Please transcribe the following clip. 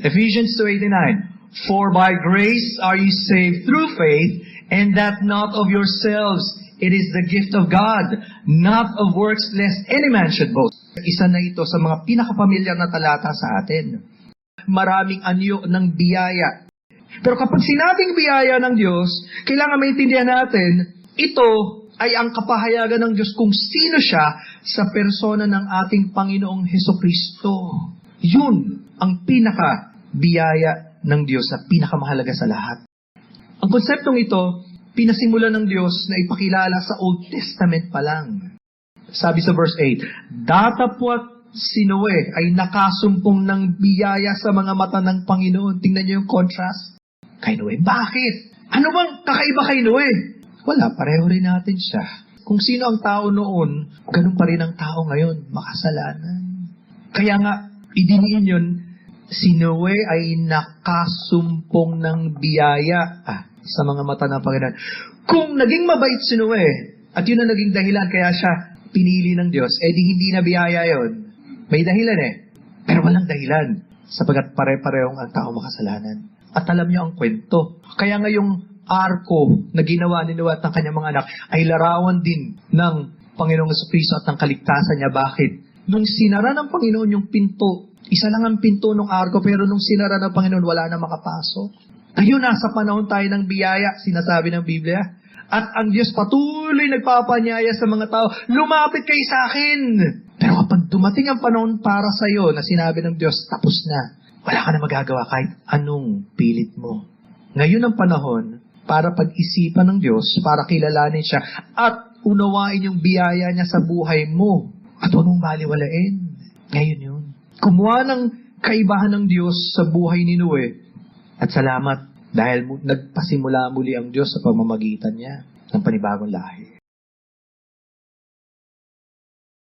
Ephesians 2:89, For by grace are you saved through faith, and that not of yourselves. It is the gift of God, not of works, lest any man should boast. Isa na ito sa mga pinakapamilyar na talata sa atin. Maraming anyo ng biyaya. Pero kapag sinabing biyaya ng Diyos, kailangan maintindihan natin, ito ay ang kapahayagan ng Diyos kung sino siya sa persona ng ating Panginoong Hesukristo. Yun ang pinaka-biyaya ng Diyos na pinakamahalaga sa lahat. Ang konseptong ito, pinasimulan ng Diyos na ipakilala sa Old Testament pa lang. Sabi sa verse 8, Datapwat si Noe ay nakasumpong ng biyaya sa mga mata ng Panginoon. Tingnan niyo yung contrast. Kay Noe, bakit? Ano bang kakaiba kay Noe? Wala, pareho rin natin siya. Kung sino ang tao noon, ganun pa rin ang tao ngayon, makasalanan. Kaya nga, idiniin yun, si Noe ay nakasumpong ng biyaya sa mga mata ng Panginoon. Kung naging mabait si Noe, at yun ang naging dahilan kaya siya pinili ng Diyos, di hindi na biyaya yun. May dahilan pero walang dahilan, sapagat pare-parehong ang tao makasalanan. At alam niyo ang kwento. Kaya nga yung arko na ginawa ni Noe at ng kanyang mga anak ay larawan din ng Panginoong Jesucristo at ng kaligtasan niya. Bakit? Nung sinara ng Panginoon yung pinto, isa lang ang pinto ng arko, pero nung sinara ng Panginoon, wala na makapasok. Ngayon, nasa panahon tayo ng biyaya, sinasabi ng Biblia. At ang Diyos patuloy nagpapanyaya sa mga tao, lumapit kayo sa akin. Pero kapag dumating ang panahon para sa iyo na sinabi ng Diyos, tapos na. Wala ka na magagawa kahit anong pilit mo. Ngayon ang panahon para pag-isipan ng Diyos, para kilalanin siya, at unawain yung biyaya niya sa buhay mo. At huwag mong baliwalain. Ngayon yun. Kumuha ng kaibahan ng Diyos sa buhay ni Noe. At salamat dahil nagpasimula muli ang Diyos sa pamamagitan niya ng panibagong lahi.